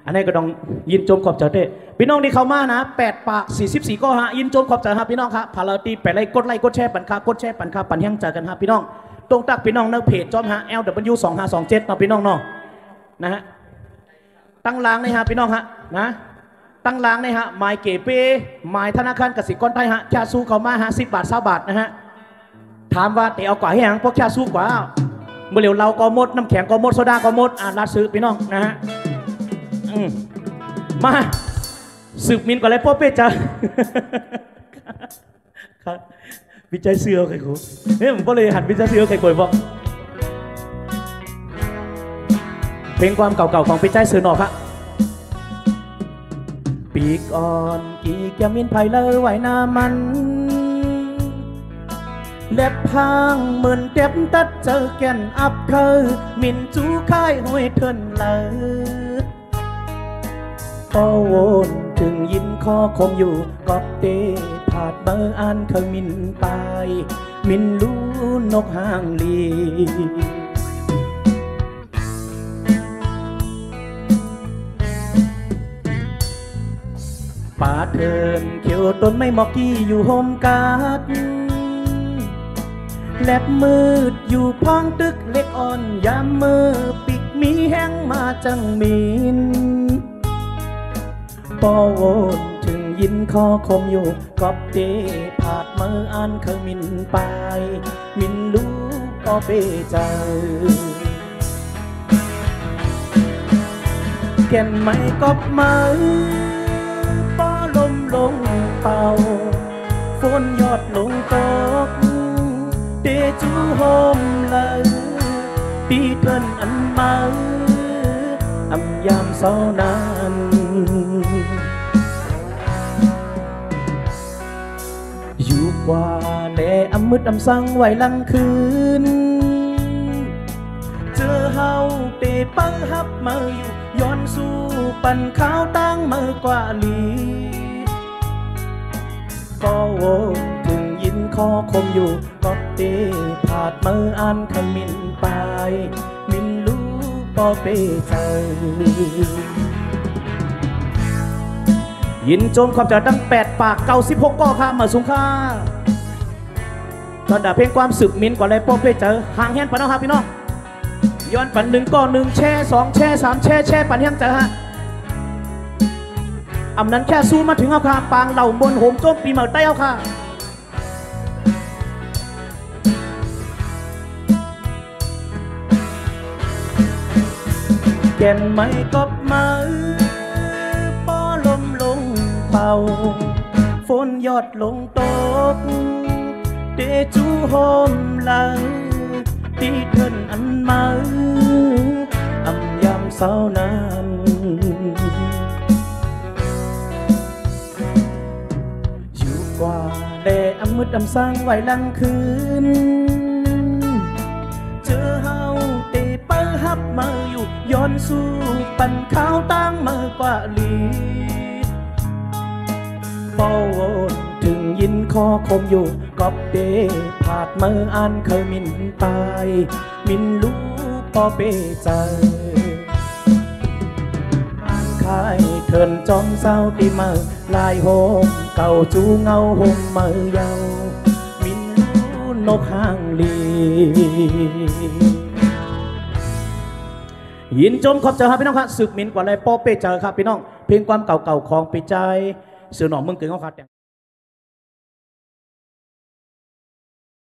อันนี้ก็ต้องยินจมขอบใจเด้พี่น้องที่เข้ามานะ8 ปาก44ก็ฮะยินจมขอบใจฮะพี่น้องครับพาราตีไปไล่กดแชร์ปันค่ากดแชร์ปันค่าปันแห้งใจกันฮะพี่น้องตรงตักพี่น้องในเพจจอมฮะ LW2527เนาะพี่น้องเนาะนะฮะตั้งรางเลยฮะพี่น้องฮะนะตั้งรางเลยฮะหมายเก๋เป้หมายธนาคารกสิกรไทยฮะแค่สู้เขามาฮะ10 บาท20 บาทนะฮะถามว่าเตะเอากว่าให้ยังพวกแค่สู้กว่าเมื่อเร็วเราก็หมดน้ำแข็งก็หมดโซดาก็หมดรัดซื้อพี่น้องนะฮะมาสืบมินก่อนเลยพ่อเป้จ้าครับวิจัยเสือใครกูเนี่ยผมก็เลยหัดวิจัยเสือใครกูบอกเพลงความเก่าๆของวิจัยเสือหนอครับปีกอ่อนกีกยามินไผ่เลอไหวนามันเล็บพางเหมือนเต็บตัดเจอแก่นอับเคยมินจูค่ายห้วยเทินเลยพอวนถึงยินคอคมอยู่กอบเตผาดเบอร์อ่านเคยมินไปมินรู้นกห่างลีป่าเทินเขียวต้นไม่มอกกี้อยู่โฮมการ์ดแลบมืดอยู่พ้องตึกเล็กอ่อนยามมือปิกมีแห้งมาจังมินพอโวนถึงยินคอคมอยู่กอบเตผาดเมื่ออ่านเคยมินไปมินรู้ก็เปใจแก่นไม่กอบมือป้อลมลงเป่าฝนยอดลงตกเดจูโฮมเลยปีเทินอันมาอำยามเศร้านานอยู่กว่าแลอำมืดอำสังไหวลังคืนเจอเฮาเตปังฮับมาอยู่ย้อนสู้ปั่นข้าวตั้งมือกว่าลีก็โวถึงยินคอคมอยู่ก็เตผาดมืออ่านขมินไปมินรู้ปอเปใจยินโจมความจะตั้ง8 ปาก96ก็ค่ะมาสุงค่าตอนด่าเพลงความสึกมินกว่าไรปอเปเจอห่างแห้งปะน้องครับพี่น้องย้อนปัน1ก็1แช่2แช่3แช่ปันแห้งเจอฮะอำนั้นแค่สู้มาถึงเอาค่ะปางเหล่าบนโหมโจมปีเหมาใต้เอาค่ะแก่นไม่กอบมือป้อลมลงเป่าฝนยอดลงตกเดจูโฮมหลังตีเทินอันมาอำยามเศร้านานอยู่กว่าแลอำมืดอำสร้างไหวลังคืนเจอเฮาเตเปิฮับมาอยู่ย้อนสู้ปั่นข้าวตั้งมือกว่าลีพอโวนถึงยินคอคมอยู่กอบเดผาดมืออ่านเคยมินไปมินรู้พอเปใจคายเทินจอมเศร้าตีมือลายโฮมเก่าจูเงาโฮมมือเยามินรู้นกห่างลียินจมขอบใจครับพี่น้องครับสึกมินกว่าไรปอเป้เจอครับพี่น้องเพลงความเก่าๆของปีใจเสือหนอมึงเกินเขาขาด